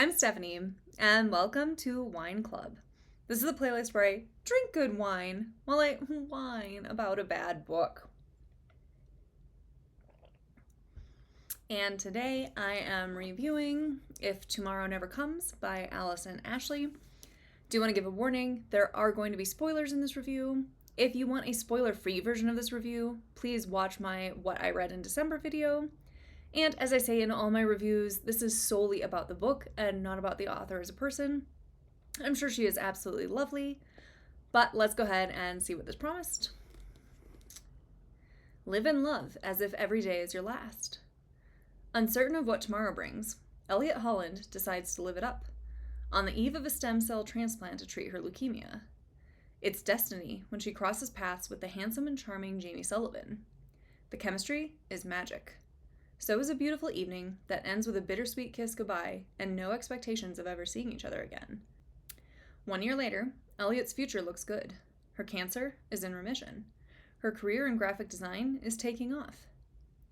I'm Stephanie, and welcome to Wine Club. This is a playlist where I drink good wine while I whine about a bad book. And today I am reviewing If Tomorrow Never Comes by Allison Ashley. Do want to give a warning, there are going to be spoilers in this review. If you want a spoiler-free version of this review, please watch my What I Read in December video. And as I say in all my reviews, this is solely about the book and not about the author as a person. I'm sure she is absolutely lovely, but let's go ahead and see what this promised. Live in love as if every day is your last. Uncertain of what tomorrow brings, Elliot Holland decides to live it up, on the eve of a stem cell transplant to treat her leukemia. It's destiny when she crosses paths with the handsome and charming Jamie Sullivan. The chemistry is magic. So is a beautiful evening that ends with a bittersweet kiss goodbye and no expectations of ever seeing each other again. 1 year later, Elliot's future looks good. Her cancer is in remission. Her career in graphic design is taking off.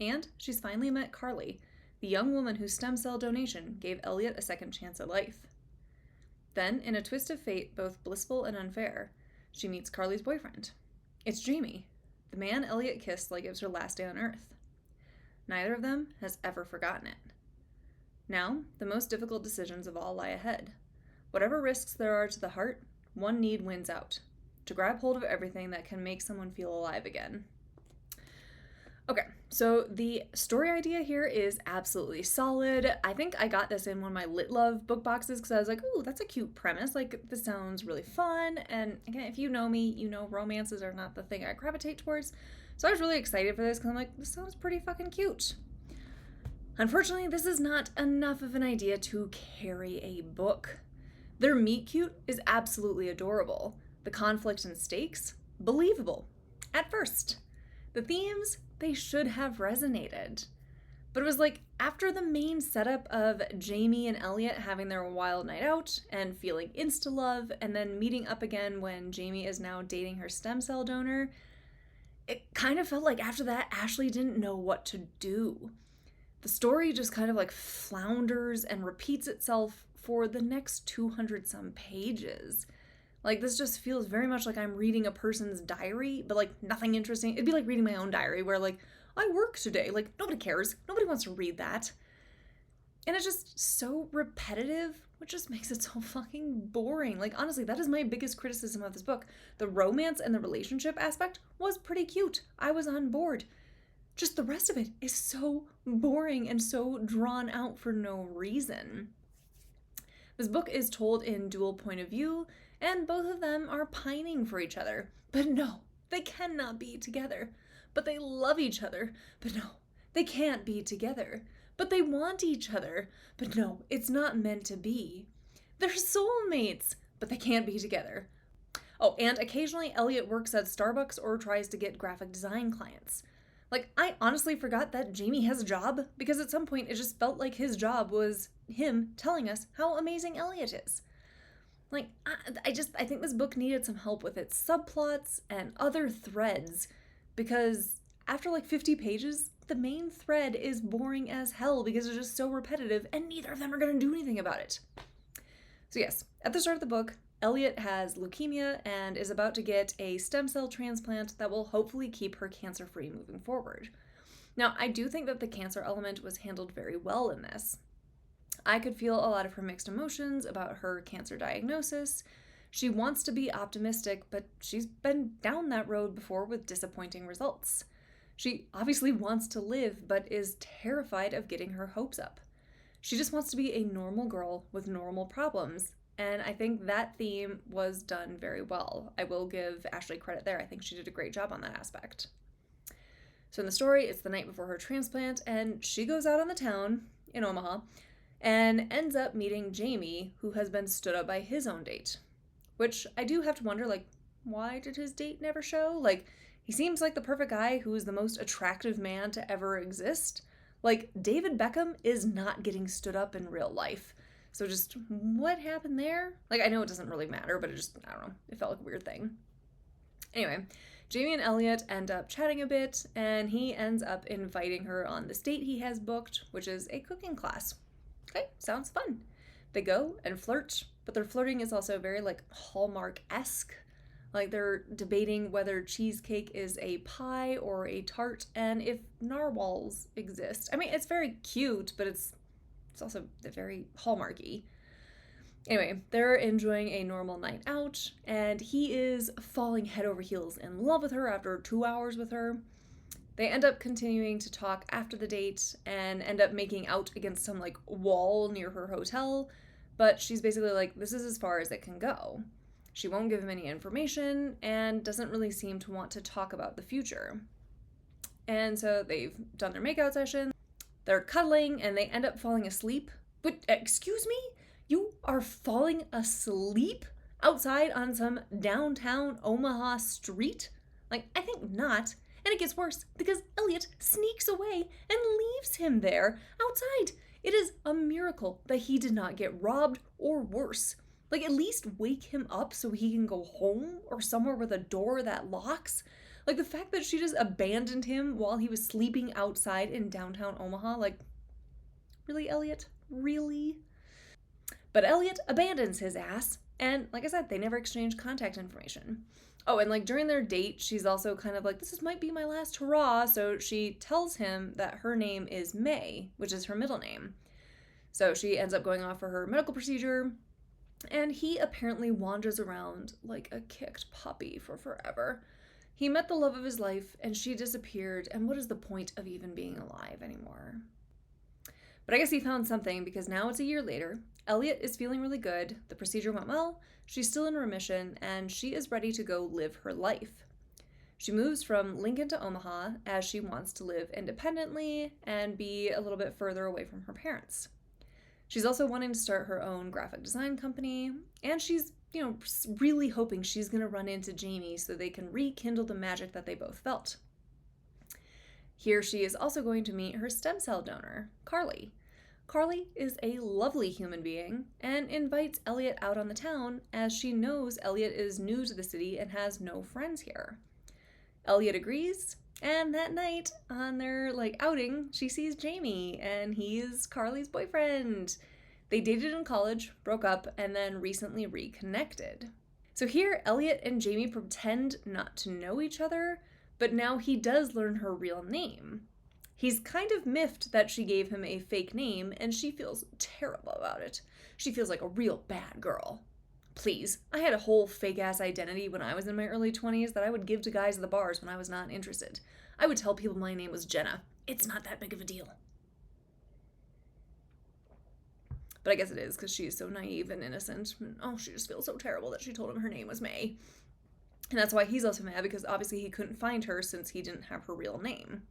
And she's finally met Carly, the young woman whose stem cell donation gave Elliot a second chance at life. Then, in a twist of fate both blissful and unfair, she meets Carly's boyfriend. It's Jamie, the man Elliot kissed like it was her last day on Earth. Neither of them has ever forgotten it. Now, the most difficult decisions of all lie ahead. Whatever risks there are to the heart, one need wins out, to grab hold of everything that can make someone feel alive again. Okay, so the story idea here is absolutely solid. I think I got this in one of my Lit Love book boxes because I was like, ooh, that's a cute premise. Like, this sounds really fun. And again, if you know me, you know romances are not the thing I gravitate towards. So I was really excited for this because I'm like, this sounds pretty fucking cute. Unfortunately, this is not enough of an idea to carry a book. Their meet cute is absolutely adorable. The conflict and stakes, believable. At first. The themes, they should have resonated. But it was like, after the main setup of Jamie and Elliot having their wild night out and feeling insta-love and then meeting up again when Jamie is now dating her stem cell donor, it kind of felt like after that, Ashley didn't know what to do. The story just kind of like flounders and repeats itself for the next 200-some pages. Like, this just feels very much like I'm reading a person's diary, but like nothing interesting. It'd be like reading my own diary where like, I work today. Like, nobody cares. Nobody wants to read that. And it's just so repetitive, which just makes it so fucking boring. Like, honestly, that is my biggest criticism of this book. The romance and the relationship aspect was pretty cute. I was on board. Just the rest of it is so boring and so drawn out for no reason. This book is told in dual point of view, and both of them are pining for each other. But no, they cannot be together. But they love each other. But no, they can't be together. But they want each other. But no, it's not meant to be. They're soulmates, but they can't be together. Oh, and occasionally Elliot works at Starbucks or tries to get graphic design clients. Like, I honestly forgot that Jamie has a job, because at some point it just felt like his job was him telling us how amazing Elliot is. Like, I think this book needed some help with its subplots and other threads, because after like 50 pages, the main thread is boring as hell because it's just so repetitive and neither of them are going to do anything about it. So yes, at the start of the book, Elliot has leukemia and is about to get a stem cell transplant that will hopefully keep her cancer-free moving forward. Now, I do think that the cancer element was handled very well in this. I could feel a lot of her mixed emotions about her cancer diagnosis. She wants to be optimistic, but she's been down that road before with disappointing results. She obviously wants to live, but is terrified of getting her hopes up. She just wants to be a normal girl with normal problems, and I think that theme was done very well. I will give Ashley credit there. I think she did a great job on that aspect. So in the story, it's the night before her transplant, and she goes out on the town in Omaha and ends up meeting Jamie, who has been stood up by his own date. Which I do have to wonder, like, why did his date never show? Like, he seems like the perfect guy who is the most attractive man to ever exist. Like, David Beckham is not getting stood up in real life. So just, what happened there? Like, I know it doesn't really matter, but it just, I don't know, it felt like a weird thing. Anyway, Jamie and Elliot end up chatting a bit, and he ends up inviting her on this date he has booked, which is a cooking class. Okay, sounds fun. They go and flirt, but their flirting is also very like Hallmark-esque. Like they're debating whether cheesecake is a pie or a tart and if narwhals exist. I mean, it's very cute, but it's also very Hallmarky. Anyway, they're enjoying a normal night out, and he is falling head over heels in love with her after 2 hours with her. They end up continuing to talk after the date and end up making out against some like wall near her hotel, but she's basically like, this is as far as it can go. She won't give him any information and doesn't really seem to want to talk about the future. And so they've done their makeout session, they're cuddling, and they end up falling asleep. But excuse me? You are falling asleep outside on some downtown Omaha street? Like, I think not. And it gets worse because Elliot sneaks away and leaves him there outside. It is a miracle that he did not get robbed or worse. Like, at least wake him up so he can go home or somewhere with a door that locks. Like, the fact that she just abandoned him while he was sleeping outside in downtown Omaha, like, really, Elliot? Really? But Elliot abandons his ass, and like I said, they never exchange contact information. Oh, and like during their date, she's also kind of like, this might be my last hurrah, so she tells him that her name is May, which is her middle name. So she ends up going off for her medical procedure, and he apparently wanders around like a kicked puppy for forever. He met the love of his life, and she disappeared, and what is the point of even being alive anymore? But I guess he found something, because now it's a year later. Elliot is feeling really good, the procedure went well, she's still in remission, and she is ready to go live her life. She moves from Lincoln to Omaha as she wants to live independently and be a little bit further away from her parents. She's also wanting to start her own graphic design company, and she's, really hoping she's going to run into Jamie so they can rekindle the magic that they both felt. Here she is also going to meet her stem cell donor, Carly. Carly is a lovely human being and invites Elliot out on the town as she knows Elliot is new to the city and has no friends here. Elliot agrees, and that night on their outing, she sees Jamie, and he's Carly's boyfriend. They dated in college, broke up, and then recently reconnected. So here, Elliot and Jamie pretend not to know each other, but now he does learn her real name. He's kind of miffed that she gave him a fake name, and she feels terrible about it. She feels like a real bad girl. Please, I had a whole fake-ass identity when I was in my early 20s that I would give to guys at the bars when I was not interested. I would tell people my name was Jenna. It's not that big of a deal. But I guess it is, because she's so naive and innocent. Oh, she just feels so terrible that she told him her name was May. And that's why he's also mad, because obviously he couldn't find her since he didn't have her real name.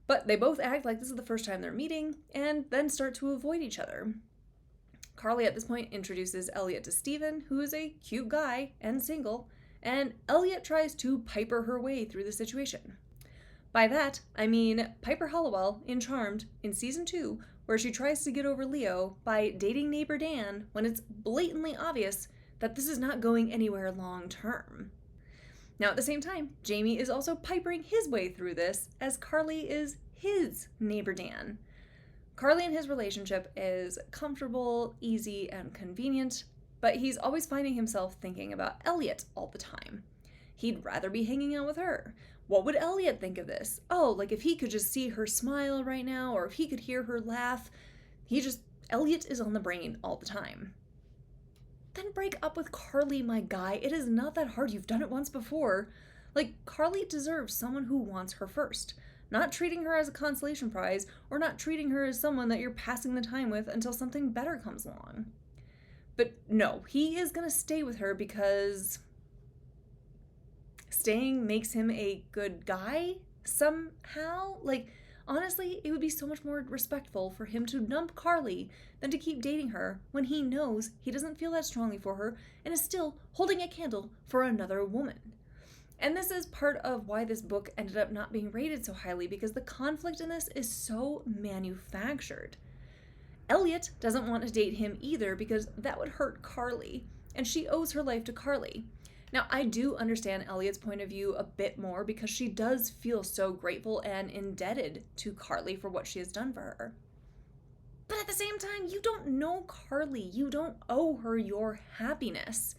But they both act like this is the first time they're meeting, and then start to avoid each other. Carly at this point introduces Elliot to Steven, who is a cute guy and single, and Elliot tries to Piper her way through the situation. By that, I mean Piper Halliwell in Charmed in season 2, where she tries to get over Leo by dating neighbor Dan when it's blatantly obvious that this is not going anywhere long term. Now at the same time, Jamie is also Pipering his way through this as Carly is his neighbor Dan. Carly and his relationship is comfortable, easy, and convenient, but he's always finding himself thinking about Elliot all the time. He'd rather be hanging out with her. What would Elliot think of this? Oh, if he could just see her smile right now, or if he could hear her laugh. Elliot is on the brain all the time. Then break up with Carly, my guy. It is not that hard. You've done it once before. Carly deserves someone who wants her first. Not treating her as a consolation prize, or not treating her as someone that you're passing the time with until something better comes along. But no, he is going to stay with her because staying makes him a good guy somehow. Honestly, it would be so much more respectful for him to dump Carly than to keep dating her when he knows he doesn't feel that strongly for her and is still holding a candle for another woman. And this is part of why this book ended up not being rated so highly, because the conflict in this is so manufactured. Elliot doesn't want to date him either because that would hurt Carly, and she owes her life to Carly. Now, I do understand Elliot's point of view a bit more because she does feel so grateful and indebted to Carly for what she has done for her. But at the same time, you don't know Carly. You don't owe her your happiness.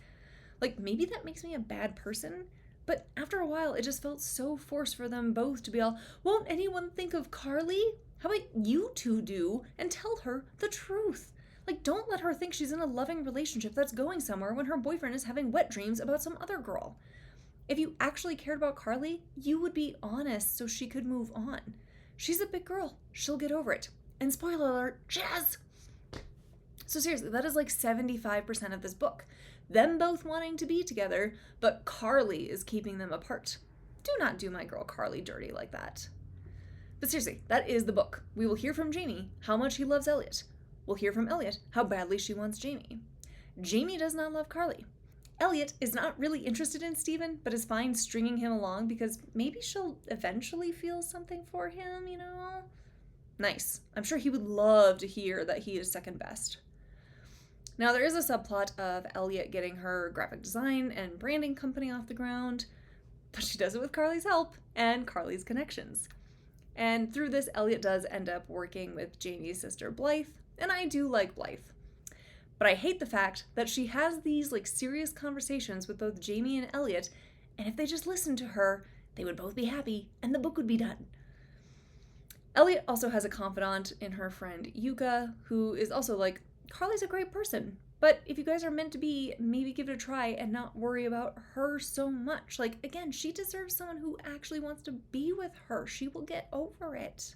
Like, maybe that makes me a bad person, but after a while, it just felt so forced for them both to be all, won't anyone think of Carly? How about you two do and tell her the truth? Like, don't let her think she's in a loving relationship that's going somewhere when her boyfriend is having wet dreams about some other girl. If you actually cared about Carly, you would be honest so she could move on. She's a big girl. She'll get over it. And spoiler alert, Jazz! So seriously, that is like 75% of this book. Them both wanting to be together, but Carly is keeping them apart. Do not do my girl Carly dirty like that. But seriously, that is the book. We will hear from Jamie how much he loves Elliot. We'll hear from Elliot how badly she wants Jamie. Jamie does not love Carly. Elliot is not really interested in Stephen, but is fine stringing him along because maybe she'll eventually feel something for him, you know? Nice. I'm sure he would love to hear that he is second best. Now, there is a subplot of Elliot getting her graphic design and branding company off the ground, but she does it with Carly's help and Carly's connections. And through this, Elliot does end up working with Jamie's sister Blythe, and I do like Blythe. But I hate the fact that she has these like serious conversations with both Jamie and Elliot, and if they just listened to her, they would both be happy and the book would be done. Elliot also has a confidant in her friend Yuka, who is also like, Carly's a great person, but if you guys are meant to be, maybe give it a try and not worry about her so much. Like, again, she deserves someone who actually wants to be with her. She will get over it.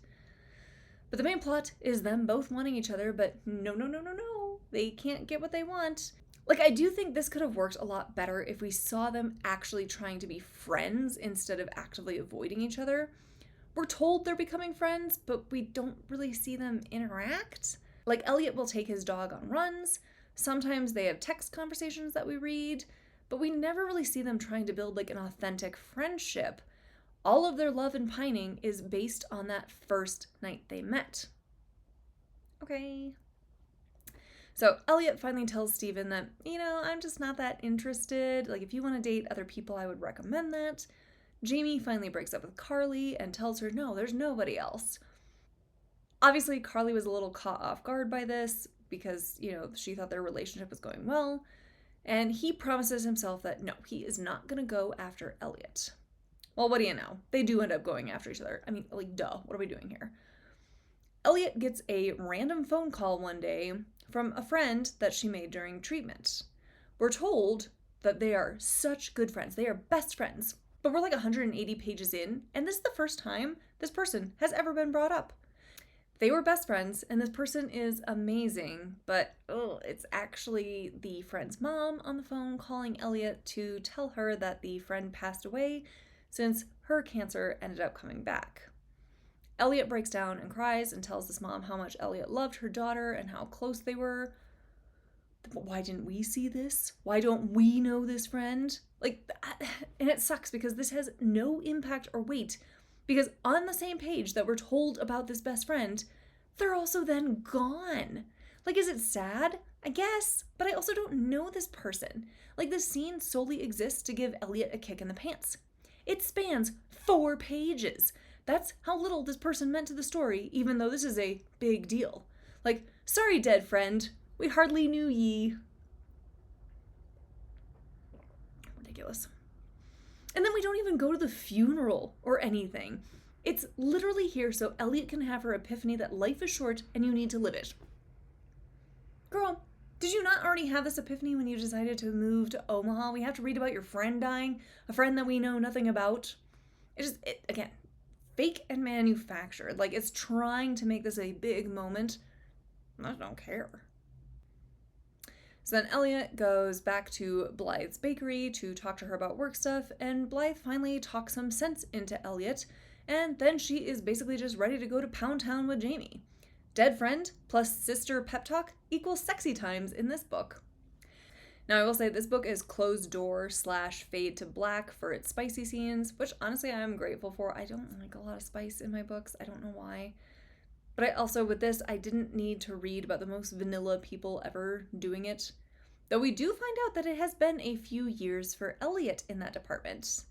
But the main plot is them both wanting each other, but no. They can't get what they want. Like, I do think this could have worked a lot better if we saw them actually trying to be friends instead of actively avoiding each other. We're told they're becoming friends, but we don't really see them interact. Like, Elliot will take his dog on runs. Sometimes they have text conversations that we read, but we never really see them trying to build like an authentic friendship. All of their love and pining is based on that first night they met. Okay. So Elliot finally tells Stephen that, I'm just not that interested. Like, if you want to date other people, I would recommend that. Jamie finally breaks up with Carly and tells her, no, there's nobody else. Obviously, Carly was a little caught off guard by this because, she thought their relationship was going well. And he promises himself that, no, he is not going to go after Elliot. Well, what do you know? They do end up going after each other. I mean, like, duh, what are we doing here? Elliot gets a random phone call one day from a friend that she made during treatment. We're told that they are such good friends. They are best friends. But we're like 180 pages in, and this is the first time this person has ever been brought up. They were best friends, and this person is amazing, but it's actually the friend's mom on the phone calling Elliot to tell her that the friend passed away since her cancer ended up coming back. Elliot breaks down and cries and tells this mom how much Elliot loved her daughter and how close they were. But why didn't we see this? Why don't we know this friend? And it sucks because this has no impact or weight, because on the same page that we're told about this best friend, they're also then gone. Like, is it sad? I guess, but I also don't know this person. Like, this scene solely exists to give Elliot a kick in the pants. It spans 4 pages. That's how little this person meant to the story, even though this is a big deal. Like, sorry, dead friend. We hardly knew ye. Ridiculous. And then we don't even go to the funeral or anything. It's literally here so Elliot can have her epiphany that life is short and you need to live it. Girl, did you not already have this epiphany when you decided to move to Omaha? We have to read about your friend dying, a friend that we know nothing about. Again, fake and manufactured. Like, it's trying to make this a big moment. I don't care. So then Elliot goes back to Blythe's bakery to talk to her about work stuff, and Blythe finally talks some sense into Elliot, and then she is basically just ready to go to Pound Town with Jamie. Dead friend plus sister pep talk equals sexy times in this book. Now, I will say this book is closed door / fade to black for its spicy scenes, which honestly I'm grateful for. I don't like a lot of spice in my books. I don't know why. But I also, with this, I didn't need to read about the most vanilla people ever doing it. Though we do find out that it has been a few years for Elliot in that department.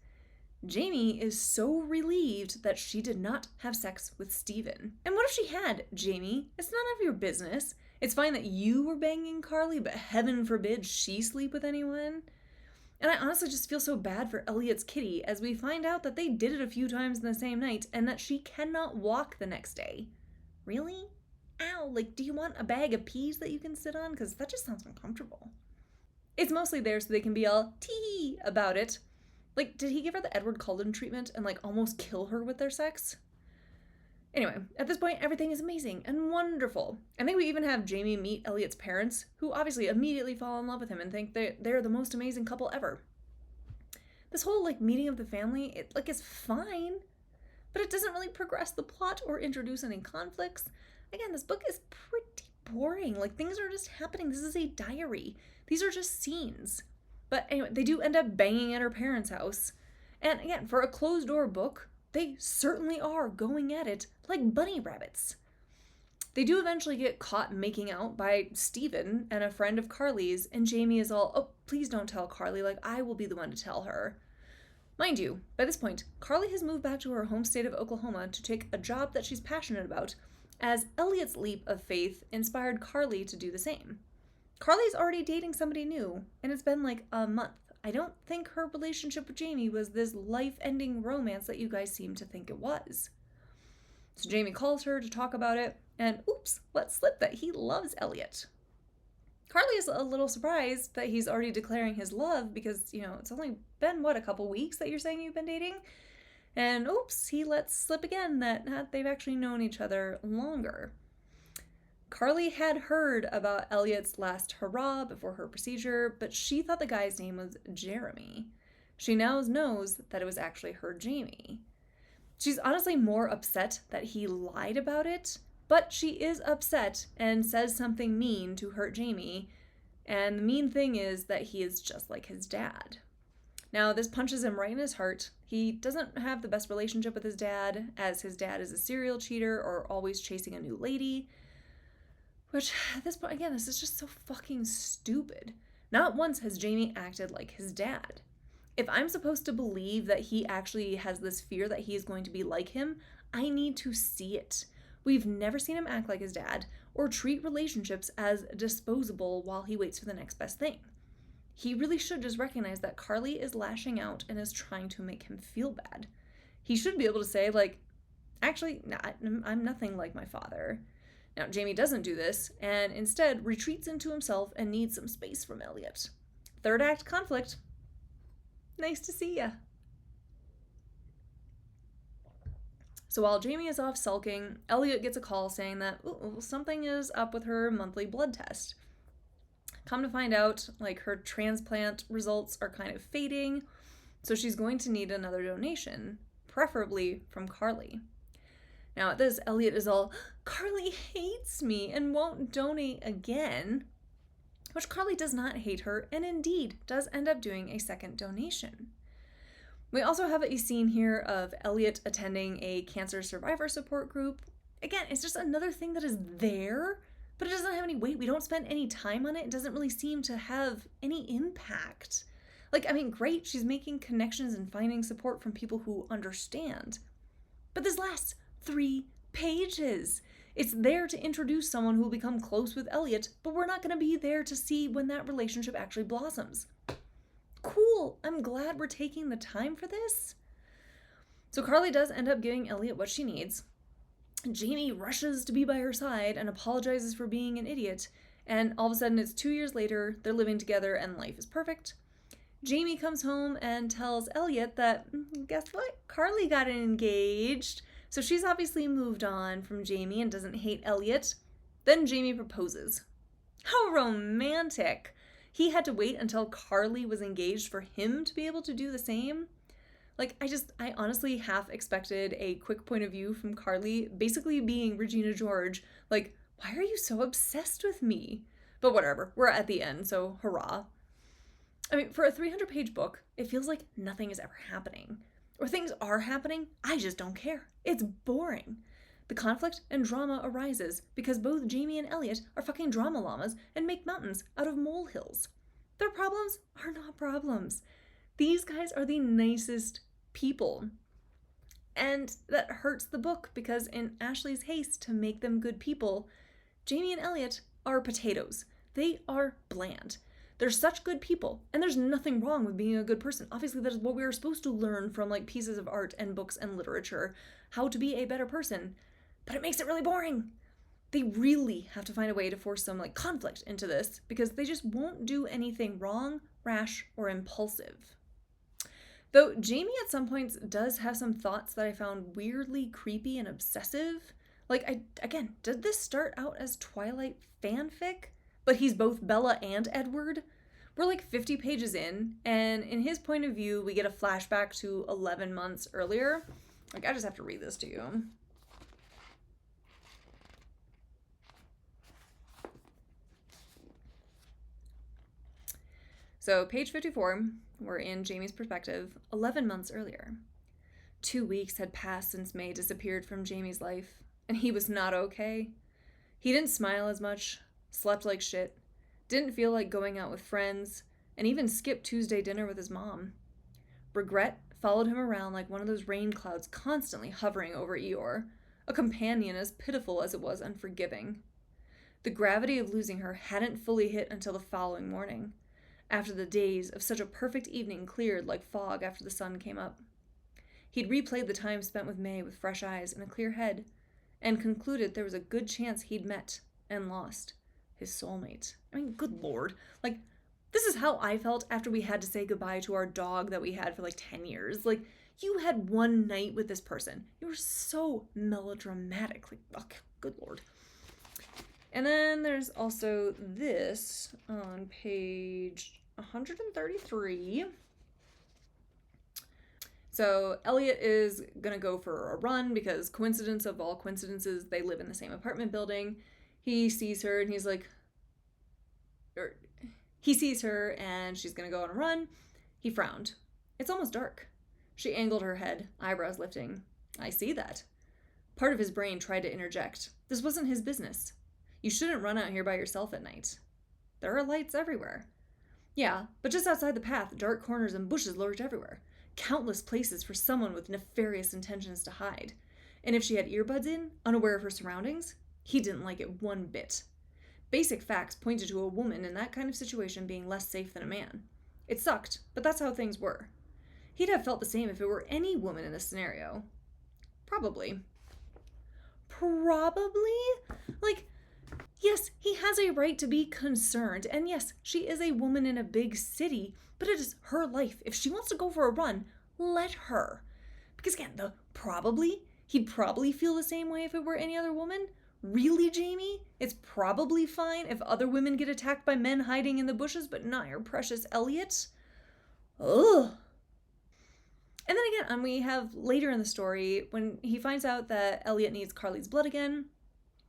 Jamie is so relieved that she did not have sex with Steven. And what if she had, Jamie? It's none of your business. It's fine that you were banging Carly, but heaven forbid she sleep with anyone. And I honestly just feel so bad for Elliot's kitty as we find out that they did it a few times in the same night and that she cannot walk the next day. Really? Ow, like, do you want a bag of peas that you can sit on? Because that just sounds uncomfortable. It's mostly there so they can be all tee about it. Like, did he give her the Edward Cullen treatment and, like, almost kill her with their sex? Anyway, at this point, everything is amazing and wonderful. I think we even have Jamie meet Elliot's parents, who obviously immediately fall in love with him and think they're the most amazing couple ever. This whole, like, meeting of the family, it, like, is fine, but it doesn't really progress the plot or introduce any conflicts. Again, this book is pretty boring. Like, things are just happening. This is a diary. These are just scenes. But anyway, they do end up banging at her parents' house. And again, for a closed-door book, they certainly are going at it like bunny rabbits. They do eventually get caught making out by Steven and a friend of Carly's, and Jamie is all, oh, please don't tell Carly, like, I will be the one to tell her. Mind you, by this point, Carly has moved back to her home state of Oklahoma to take a job that she's passionate about, as Elliot's leap of faith inspired Carly to do the same. Carly's already dating somebody new, and it's been like a month. I don't think her relationship with Jamie was this life-ending romance that you guys seem to think it was. So Jamie calls her to talk about it, and oops, let slip that he loves Elliot. Carly is a little surprised that he's already declaring his love because, you know, it's only been, a couple weeks that you're saying you've been dating? And oops, he lets slip again that they've actually known each other longer. Carly had heard about Elliot's last hurrah before her procedure, but she thought the guy's name was Jeremy. She now knows that it was actually her Jamie. She's honestly more upset that he lied about it, but she is upset and says something mean to hurt Jamie, and the mean thing is that he is just like his dad. Now, this punches him right in his heart. He doesn't have the best relationship with his dad, as his dad is a serial cheater or always chasing a new lady. Which, at this point, again, this is just so fucking stupid. Not once has Jamie acted like his dad. If I'm supposed to believe that he actually has this fear that he is going to be like him, I need to see it. We've never seen him act like his dad or treat relationships as disposable while he waits for the next best thing. He really should just recognize that Carly is lashing out and is trying to make him feel bad. He should be able to say, like, actually, I'm nothing like my father. Now, Jamie doesn't do this, and instead retreats into himself and needs some space from Elliot. Third act conflict. Nice to see ya. So while Jamie is off sulking, Elliot gets a call saying that something is up with her monthly blood test. Come to find out, like, her transplant results are kind of fading, so she's going to need another donation, preferably from Carly. Now at this, Elliot is all, Carly hates me and won't donate again, which Carly does not hate her and indeed does end up doing a second donation. We also have a scene here of Elliot attending a cancer survivor support group. Again, it's just another thing that is there, but it doesn't have any weight. We don't spend any time on it. It doesn't really seem to have any impact. Like, I mean, great, she's making connections and finding support from people who understand. But this lasts 3 pages. It's there to introduce someone who will become close with Elliot, but we're not going to be there to see when that relationship actually blossoms. Cool, I'm glad we're taking the time for this. So Carly does end up giving Elliot what she needs. Jamie rushes to be by her side and apologizes for being an idiot, and all of a sudden it's 2 years later, they're living together and life is perfect. Jamie comes home and tells Elliot that, guess what? Carly got engaged. So she's obviously moved on from Jamie and doesn't hate Elliot. Then Jamie proposes. How romantic! He had to wait until Carly was engaged for him to be able to do the same. Like, I honestly half expected a quick point of view from Carly, basically being Regina George, like, why are you so obsessed with me? But whatever, we're at the end, so hurrah. I mean, for a 300-page book, it feels like nothing is ever happening. Or things are happening, I just don't care. It's boring. The conflict and drama arises because both Jamie and Elliot are fucking drama llamas and make mountains out of molehills. Their problems are not problems. These guys are the nicest people. And that hurts the book because in Ashley's haste to make them good people, Jamie and Elliot are potatoes. They are bland. They're such good people, and there's nothing wrong with being a good person. Obviously, that is what we are supposed to learn from like pieces of art and books and literature, how to be a better person. But it makes it really boring. They really have to find a way to force some like conflict into this because they just won't do anything wrong, rash, or impulsive. Though Jamie at some points does have some thoughts that I found weirdly creepy and obsessive. Like, again, did this start out as Twilight fanfic? But he's both Bella and Edward? We're like 50 pages in, and in his point of view, we get a flashback to 11 months earlier. Like, I just have to read this to you. So, page 54, we're in Jamie's perspective, 11 months earlier. 2 weeks had passed since May disappeared from Jamie's life, and he was not okay. He didn't smile as much, slept like shit, didn't feel like going out with friends, and even skipped Tuesday dinner with his mom. Regret followed him around like one of those rain clouds constantly hovering over Eeyore, a companion as pitiful as it was unforgiving. The gravity of losing her hadn't fully hit until the following morning, after the days of such a perfect evening cleared like fog after the sun came up. He'd replayed the time spent with May with fresh eyes and a clear head, and concluded there was a good chance he'd met and lost his soulmate. I mean, good lord. Like, this is how I felt after we had to say goodbye to our dog that we had for like 10 years. Like, you had one night with this person. You were so melodramatic. Like, ugh, good lord. And then there's also this on page 133. So Elliot is going to go for a run because, coincidence of all coincidences, they live in the same apartment building. He sees her and he's like, he sees her and she's going to go on a run. He frowned. It's almost dark. She angled her head, eyebrows lifting. I see that. Part of his brain tried to interject. This wasn't his business. You shouldn't run out here by yourself at night. There are lights everywhere. Yeah, but just outside the path, dark corners and bushes lurked everywhere. Countless places for someone with nefarious intentions to hide. And if she had earbuds in, unaware of her surroundings, he didn't like it one bit. Basic facts pointed to a woman in that kind of situation being less safe than a man. It sucked, but that's how things were. He'd have felt the same if it were any woman in this scenario. Probably. Like, yes, he has a right to be concerned, and yes, she is a woman in a big city, but it is her life. If she wants to go for a run, let her. Because again, he'd probably feel the same way if it were any other woman. Really, Jamie? It's probably fine if other women get attacked by men hiding in the bushes, but not your precious Elliot. Ugh. And then again, we have later in the story, when he finds out that Elliot needs Carly's blood again,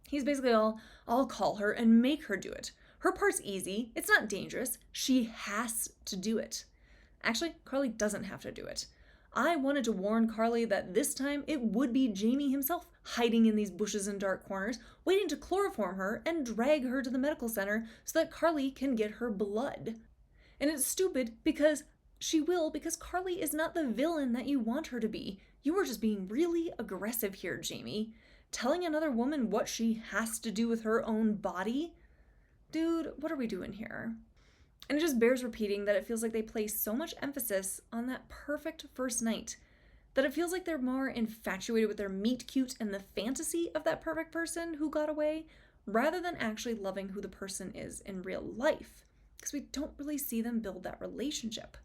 he's basically I'll call her and make her do it. Her part's easy. It's not dangerous. She has to do it. Actually, Carly doesn't have to do it. I wanted to warn Carly that this time it would be Jamie himself hiding in these bushes and dark corners, waiting to chloroform her and drag her to the medical center so that Carly can get her blood. And it's stupid because Carly is not the villain that you want her to be. You are just being really aggressive here, Jamie. Telling another woman what she has to do with her own body? Dude, what are we doing here? And it just bears repeating that it feels like they place so much emphasis on that perfect first night that it feels like they're more infatuated with their meet cute and the fantasy of that perfect person who got away rather than actually loving who the person is in real life, because we don't really see them build that relationship.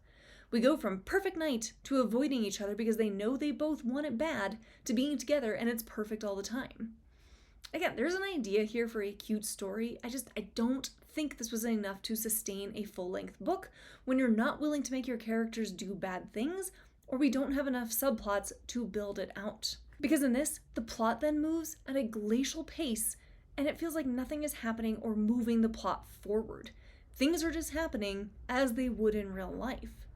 We go from perfect night to avoiding each other because they know they both want it bad to being together and it's perfect all the time. Again, there's an idea here for a cute story. I don't think this was enough to sustain a full-length book when you're not willing to make your characters do bad things, or we don't have enough subplots to build it out. Because in this, the plot then moves at a glacial pace, and it feels like nothing is happening or moving the plot forward. Things are just happening as they would in real life.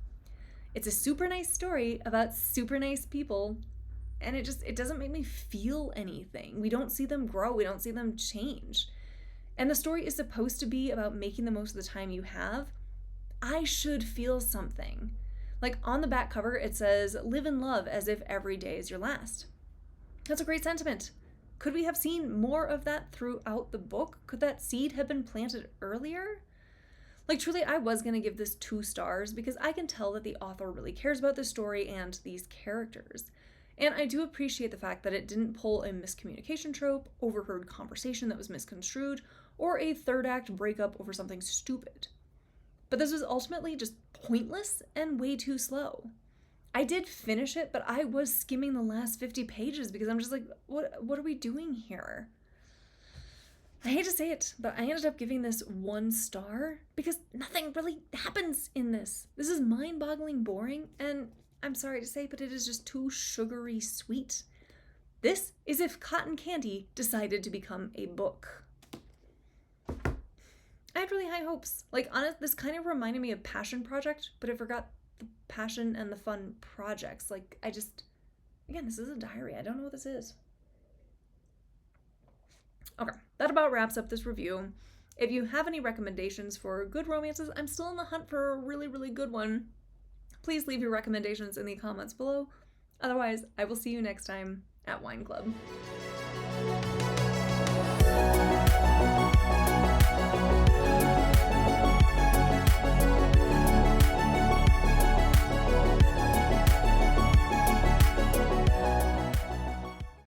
It's a super nice story about super nice people, and it doesn't make me feel anything. We don't see them grow. We don't see them change. And the story is supposed to be about making the most of the time you have. I should feel something. Like on the back cover, it says, "Live and love as if every day is your last." That's a great sentiment. Could we have seen more of that throughout the book? Could that seed have been planted earlier? Like, truly, I was going to give this 2 stars because I can tell that the author really cares about this story and these characters. And I do appreciate the fact that it didn't pull a miscommunication trope, overheard conversation that was misconstrued, or a third act breakup over something stupid. But this was ultimately just pointless and way too slow. I did finish it, but I was skimming the last 50 pages because I'm just like, what are we doing here? I hate to say it, but I ended up giving this 1 star because nothing really happens in this. This is mind-boggling boring, and I'm sorry to say, but it is just too sugary sweet. This is if cotton candy decided to become a book. I had really high hopes. Like, honest, this kind of reminded me of Passion Project, but I forgot the passion and the fun projects. Like, again, this is a diary. I don't know what this is. Okay, that about wraps up this review. If you have any recommendations for good romances, I'm still in the hunt for a really, really good one. Please leave your recommendations in the comments below. Otherwise, I will see you next time at Wine Club.